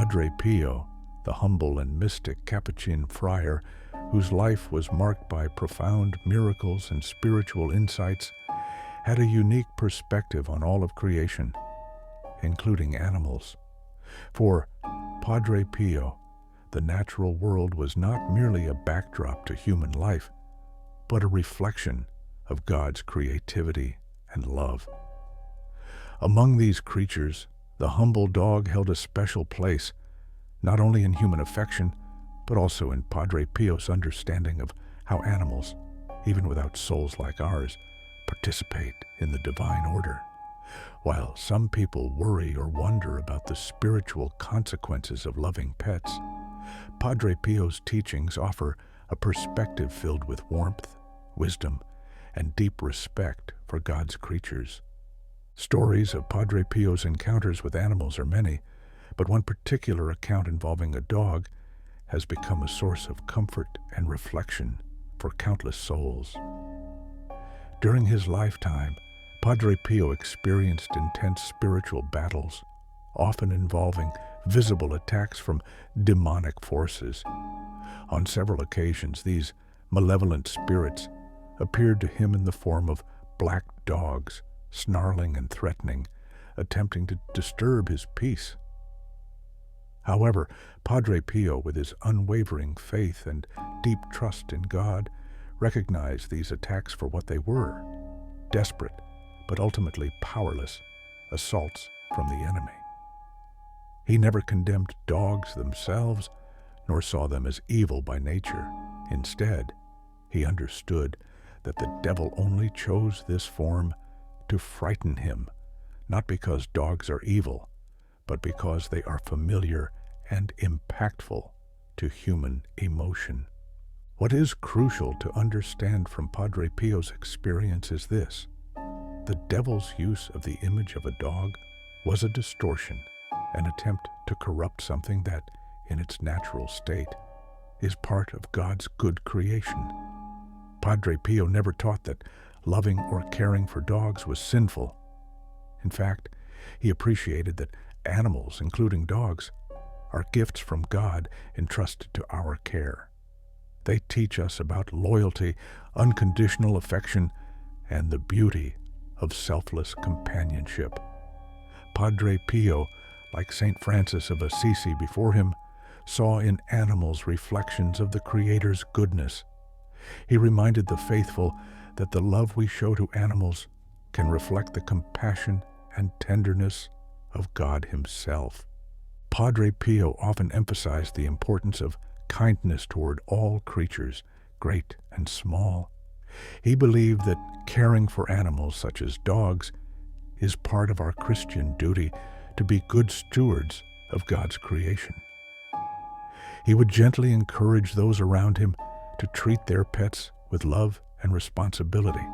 Padre Pio, the humble and mystic Capuchin friar whose life was marked by profound miracles and spiritual insights, had a unique perspective on all of creation, including animals. For Padre Pio, the natural world was not merely a backdrop to human life, but a reflection of God's creativity and love. Among these creatures, the humble dog held a special place, not only in human affection, but also in Padre Pio's understanding of how animals, even without souls like ours, participate in the divine order. While some people worry or wonder about the spiritual consequences of loving pets, Padre Pio's teachings offer a perspective filled with warmth, wisdom, and deep respect for God's creatures. Stories of Padre Pio's encounters with animals are many, but one particular account involving a dog has become a source of comfort and reflection for countless souls. During his lifetime, Padre Pio experienced intense spiritual battles, often involving visible attacks from demonic forces. On several occasions, these malevolent spirits appeared to him in the form of black dogs, snarling and threatening, attempting to disturb his peace. However, Padre Pio, with his unwavering faith and deep trust in God, recognized these attacks for what they were: desperate, but ultimately powerless assaults from the enemy. He never condemned dogs themselves, nor saw them as evil by nature. Instead, he understood that the devil only chose this form to frighten him, not because dogs are evil, but because they are familiar and impactful to human emotion. What is crucial to understand from Padre Pio's experience is this: the devil's use of the image of a dog was a distortion, an attempt to corrupt something that, in its natural state, is part of God's good creation. Padre Pio never taught that loving or caring for dogs was sinful. In fact, he appreciated that animals, including dogs, are gifts from God entrusted to our care. They teach us about loyalty, unconditional affection, and the beauty of selfless companionship. Padre Pio, like St. Francis of Assisi before him, saw in animals reflections of the Creator's goodness. He reminded the faithful that the love we show to animals can reflect the compassion and tenderness of God Himself. Padre Pio often emphasized the importance of kindness toward all creatures, great and small. He believed that caring for animals such as dogs is part of our Christian duty to be good stewards of God's creation. He would gently encourage those around him to treat their pets with love and responsibility,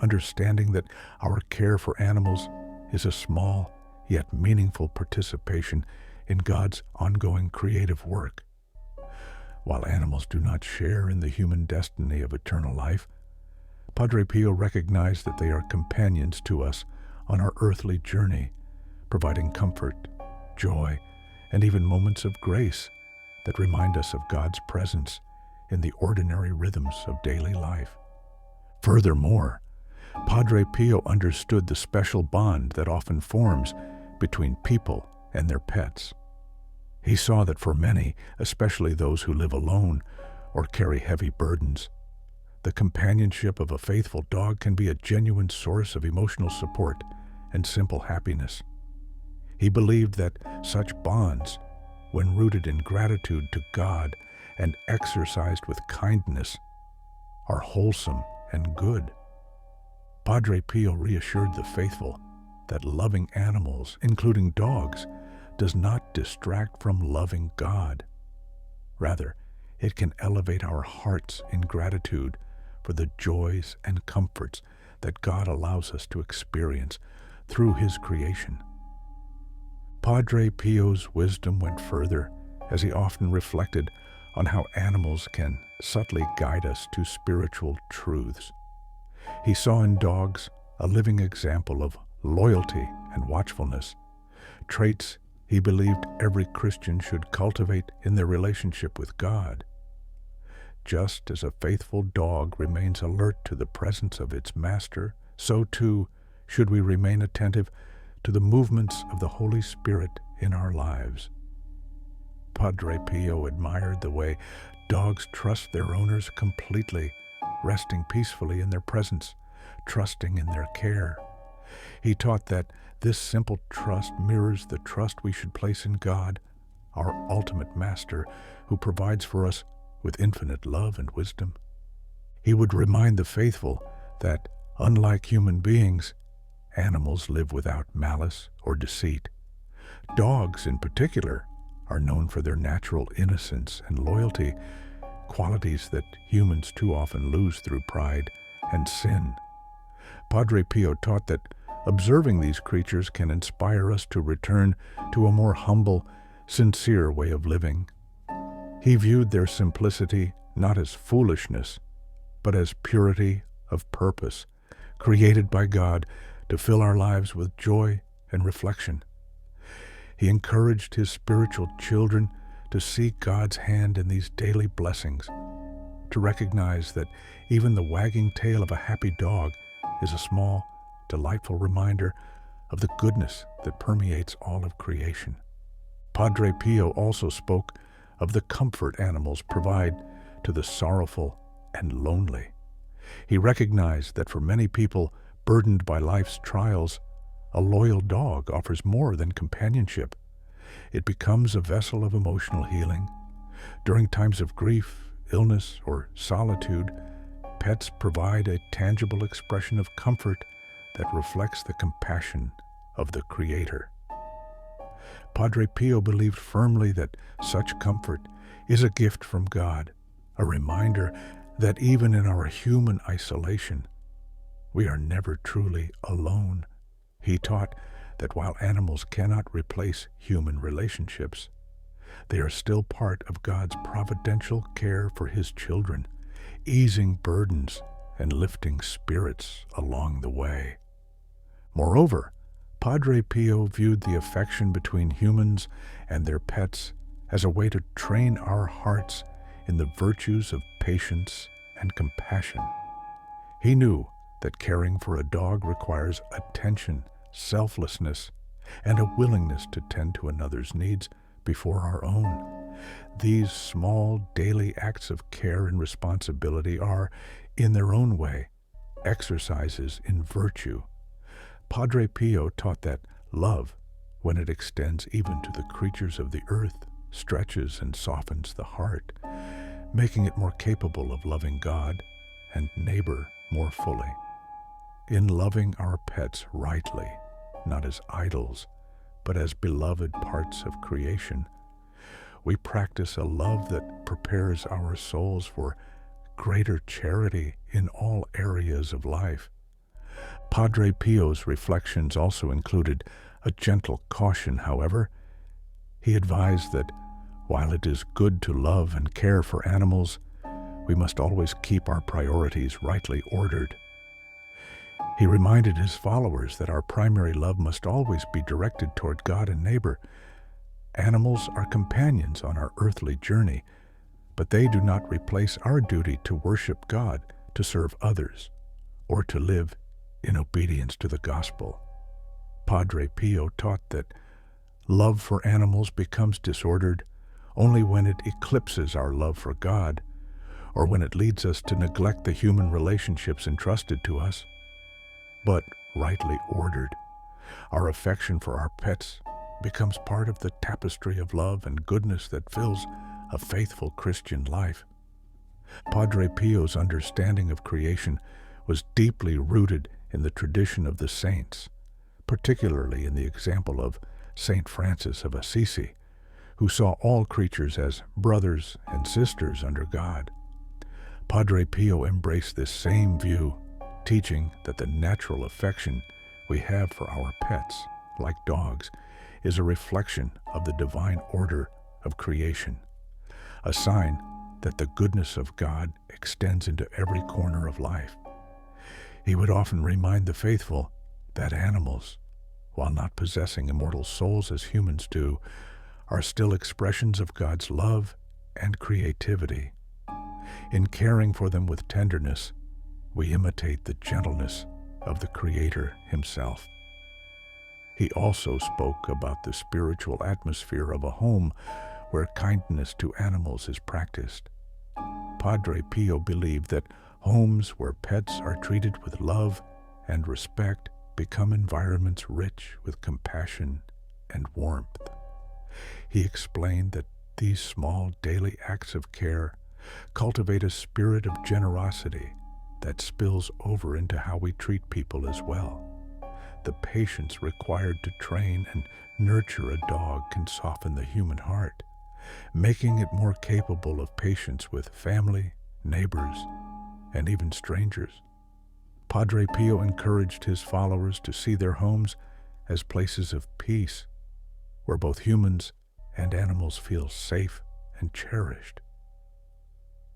understanding that our care for animals is a small yet meaningful participation in God's ongoing creative work. While animals do not share in the human destiny of eternal life, Padre Pio recognized that they are companions to us on our earthly journey, providing comfort, joy, and even moments of grace that remind us of God's presence in the ordinary rhythms of daily life. Furthermore, Padre Pio understood the special bond that often forms between people and their pets. He saw that for many, especially those who live alone or carry heavy burdens, the companionship of a faithful dog can be a genuine source of emotional support and simple happiness. He believed that such bonds, when rooted in gratitude to God and exercised with kindness, are wholesome and good. Padre Pio reassured the faithful that loving animals, including dogs, does not distract from loving God. Rather, it can elevate our hearts in gratitude for the joys and comforts that God allows us to experience through His creation. Padre Pio's wisdom went further as he often reflected on how animals can subtly guide us to spiritual truths. He saw in dogs a living example of loyalty and watchfulness, traits he believed every Christian should cultivate in their relationship with God. Just as a faithful dog remains alert to the presence of its master, so too should we remain attentive to the movements of the Holy Spirit in our lives. Padre Pio admired the way dogs trust their owners completely, resting peacefully in their presence, trusting in their care. He taught that this simple trust mirrors the trust we should place in God, our ultimate master, who provides for us with infinite love and wisdom. He would remind the faithful that, unlike human beings, animals live without malice or deceit. Dogs, in particular, are known for their natural innocence and loyalty, qualities that humans too often lose through pride and sin. Padre Pio taught that observing these creatures can inspire us to return to a more humble, sincere way of living. He viewed their simplicity not as foolishness, but as purity of purpose, created by God to fill our lives with joy and reflection. He encouraged his spiritual children to see God's hand in these daily blessings, to recognize that even the wagging tail of a happy dog is a small, delightful reminder of the goodness that permeates all of creation. Padre Pio also spoke of the comfort animals provide to the sorrowful and lonely. He recognized that for many people burdened by life's trials, a loyal dog offers more than companionship. It becomes a vessel of emotional healing. During times of grief, illness, or solitude, pets provide a tangible expression of comfort that reflects the compassion of the Creator. Padre Pio believed firmly that such comfort is a gift from God, a reminder that even in our human isolation, we are never truly alone. He taught that while animals cannot replace human relationships, they are still part of God's providential care for His children, easing burdens and lifting spirits along the way. Moreover, Padre Pio viewed the affection between humans and their pets as a way to train our hearts in the virtues of patience and compassion. He knew that caring for a dog requires attention, selflessness, and a willingness to tend to another's needs before our own. These small daily acts of care and responsibility are, in their own way, exercises in virtue. Padre Pio taught that love, when it extends even to the creatures of the earth, stretches and softens the heart, making it more capable of loving God and neighbor more fully. In loving our pets rightly, not as idols, but as beloved parts of creation, we practice a love that prepares our souls for greater charity in all areas of life. Padre Pio's reflections also included a gentle caution, however. He advised that while it is good to love and care for animals, we must always keep our priorities rightly ordered. He reminded his followers that our primary love must always be directed toward God and neighbor. Animals are companions on our earthly journey, but they do not replace our duty to worship God, to serve others, or to live in obedience to the gospel. Padre Pio taught that love for animals becomes disordered only when it eclipses our love for God, or when it leads us to neglect the human relationships entrusted to us. But rightly ordered, our affection for our pets becomes part of the tapestry of love and goodness that fills a faithful Christian life. Padre Pio's understanding of creation was deeply rooted in the tradition of the saints, particularly in the example of Saint Francis of Assisi, who saw all creatures as brothers and sisters under God. Padre Pio embraced this same view, teaching that the natural affection we have for our pets, like dogs, is a reflection of the divine order of creation, a sign that the goodness of God extends into every corner of life. He would often remind the faithful that animals, while not possessing immortal souls as humans do, are still expressions of God's love and creativity. In caring for them with tenderness, we imitate the gentleness of the Creator himself. He also spoke about the spiritual atmosphere of a home where kindness to animals is practiced. Padre Pio believed that homes where pets are treated with love and respect become environments rich with compassion and warmth. He explained that these small daily acts of care cultivate a spirit of generosity that spills over into how we treat people as well. The patience required to train and nurture a dog can soften the human heart, making it more capable of patience with family, neighbors, and even strangers. Padre Pio encouraged his followers to see their homes as places of peace, where both humans and animals feel safe and cherished.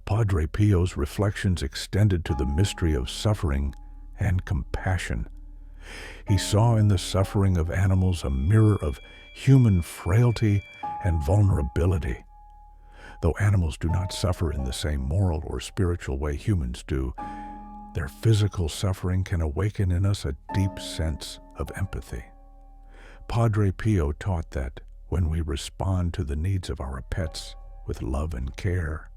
Padre Pio's reflections extended to the mystery of suffering and compassion. He saw in the suffering of animals a mirror of human frailty and vulnerability. Though animals do not suffer in the same moral or spiritual way humans do, their physical suffering can awaken in us a deep sense of empathy. Padre Pio taught that when we respond to the needs of our pets with love and care,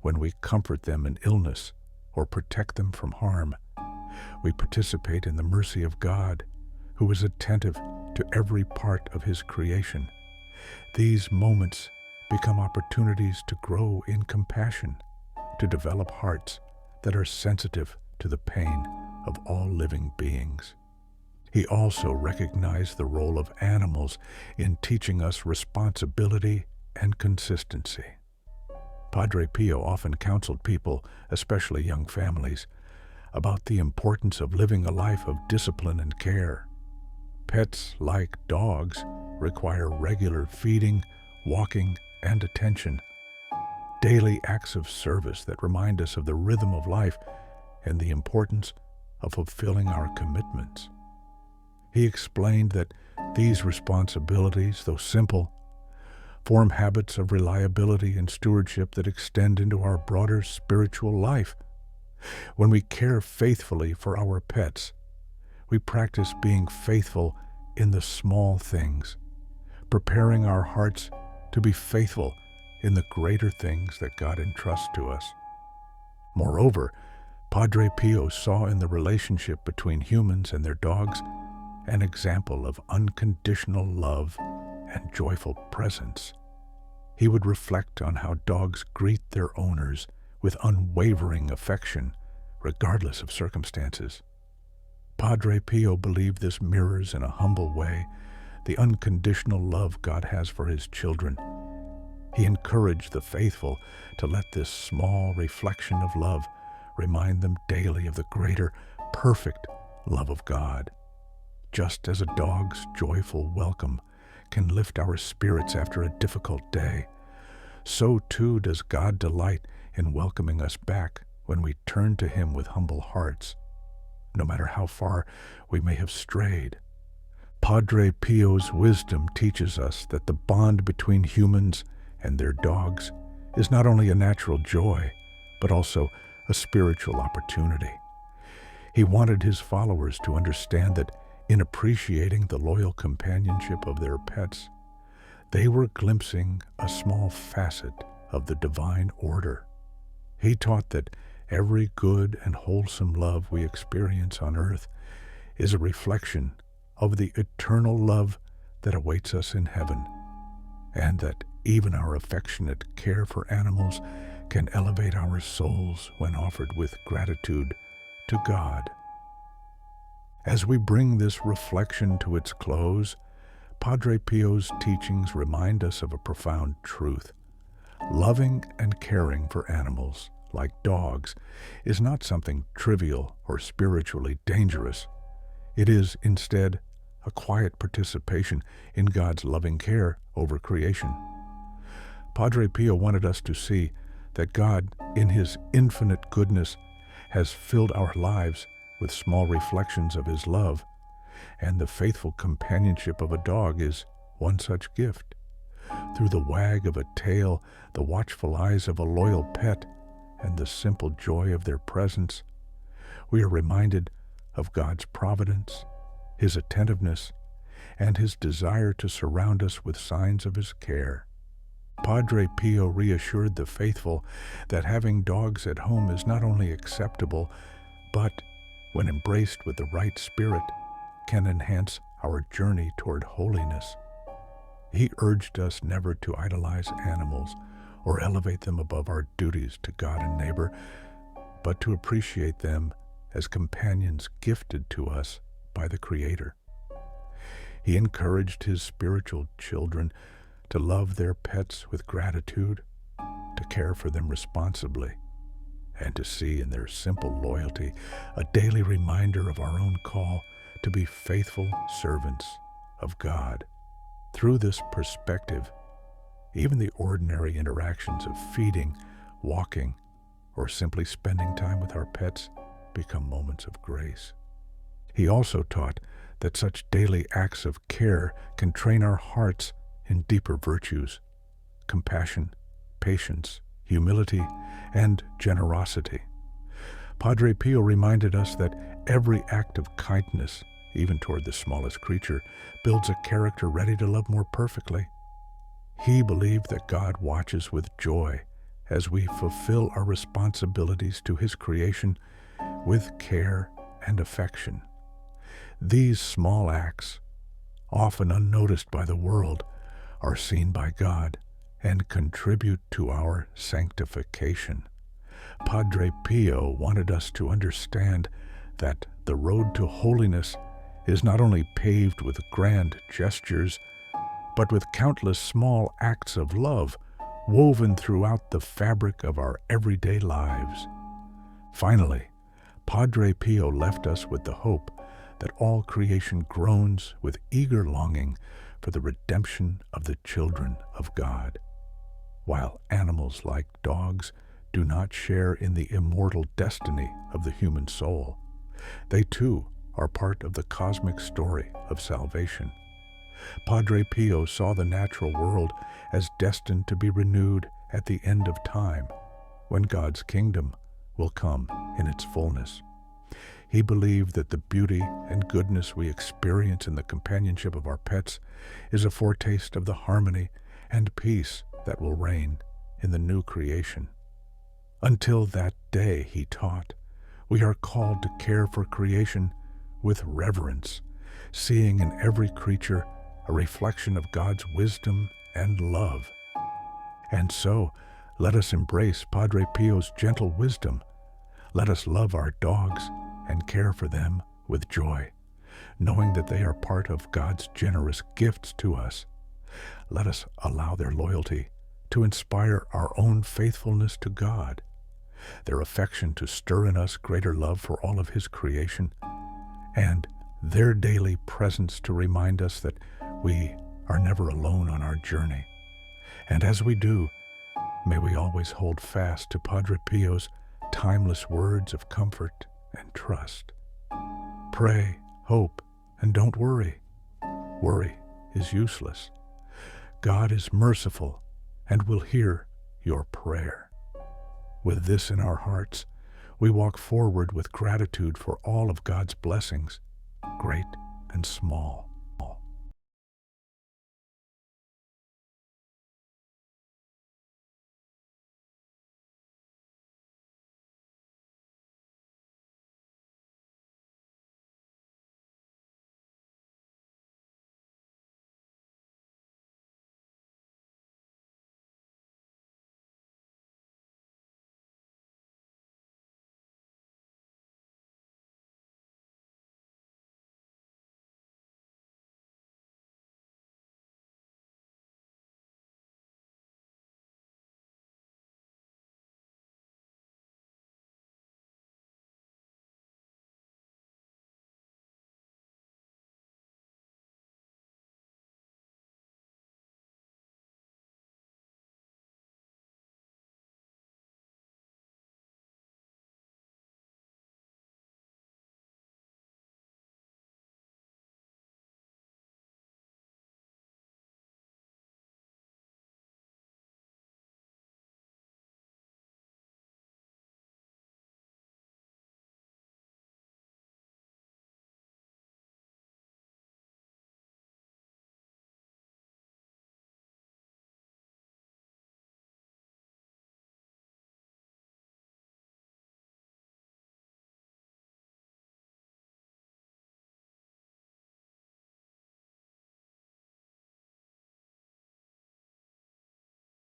when we comfort them in illness or protect them from harm, we participate in the mercy of God, who is attentive to every part of his creation. These moments become opportunities to grow in compassion, to develop hearts that are sensitive to the pain of all living beings. He also recognized the role of animals in teaching us responsibility and consistency. Padre Pio often counseled people, especially young families, about the importance of living a life of discipline and care. Pets, like dogs, require regular feeding, walking, and attention. Daily acts of service that remind us of the rhythm of life and the importance of fulfilling our commitments. He explained that these responsibilities, though simple, form habits of reliability and stewardship that extend into our broader spiritual life. When we care faithfully for our pets, we practice being faithful in the small things, preparing our hearts to be faithful in the greater things that God entrusts to us. Moreover, Padre Pio saw in the relationship between humans and their dogs an example of unconditional love and joyful presence. He would reflect on how dogs greet their owners with unwavering affection, regardless of circumstances. Padre Pio believed this mirrors in a humble way the unconditional love God has for his children. He encouraged the faithful to let this small reflection of love remind them daily of the greater, perfect love of God. Just as a dog's joyful welcome can lift our spirits after a difficult day, so too does God delight in welcoming us back when we turn to him with humble hearts, no matter how far we may have strayed. Padre Pio's wisdom teaches us that the bond between humans and their dogs is not only a natural joy, but also a spiritual opportunity. He wanted his followers to understand that in appreciating the loyal companionship of their pets, they were glimpsing a small facet of the divine order. He taught that every good and wholesome love we experience on earth is a reflection of the eternal love that awaits us in heaven, and that even our affectionate care for animals can elevate our souls when offered with gratitude to God. As we bring this reflection to its close, Padre Pio's teachings remind us of a profound truth. Loving and caring for animals, like dogs, is not something trivial or spiritually dangerous. It is, instead, a quiet participation in God's loving care over creation. Padre Pio wanted us to see that God, in his infinite goodness, has filled our lives with small reflections of his love, and the faithful companionship of a dog is one such gift. Through the wag of a tail, the watchful eyes of a loyal pet, and the simple joy of their presence, we are reminded of God's providence, His attentiveness, and His desire to surround us with signs of His care. Padre Pio reassured the faithful that having dogs at home is not only acceptable, but, when embraced with the right spirit, can enhance our journey toward holiness. He urged us never to idolize animals or elevate them above our duties to God and neighbor, but to appreciate them as companions gifted to us by the Creator. He encouraged his spiritual children to love their pets with gratitude, to care for them responsibly, and to see in their simple loyalty a daily reminder of our own call to be faithful servants of God. Through this perspective, even the ordinary interactions of feeding, walking, or simply spending time with our pets become moments of grace. He also taught that such daily acts of care can train our hearts in deeper virtues: compassion, patience, humility, and generosity. Padre Pio reminded us that every act of kindness, even toward the smallest creature, builds a character ready to love more perfectly. He believed that God watches with joy as we fulfill our responsibilities to His creation with care and affection. These small acts, often unnoticed by the world, are seen by God and contribute to our sanctification. Padre Pio wanted us to understand that the road to holiness is not only paved with grand gestures, but with countless small acts of love woven throughout the fabric of our everyday lives. Finally, Padre Pio left us with the hope that all creation groans with eager longing for the redemption of the children of God. While animals like dogs do not share in the immortal destiny of the human soul, they too are part of the cosmic story of salvation. Padre Pio saw the natural world as destined to be renewed at the end of time, when God's kingdom will come in its fullness. He believed that the beauty and goodness we experience in the companionship of our pets is a foretaste of the harmony and peace that will reign in the new creation. Until that day, he taught, we are called to care for creation with reverence, seeing in every creature a reflection of God's wisdom and love. And so, let us embrace Padre Pio's gentle wisdom. Let us love our dogs and care for them with joy, knowing that they are part of God's generous gifts to us. Let us allow their loyalty to inspire our own faithfulness to God, their affection to stir in us greater love for all of His creation, and their daily presence to remind us that we are never alone on our journey. And as we do, may we always hold fast to Padre Pio's timeless words of comfort and trust. Pray, hope, and don't worry. Worry is useless. God is merciful and will hear your prayer. With this in our hearts, we walk forward with gratitude for all of God's blessings, great and small.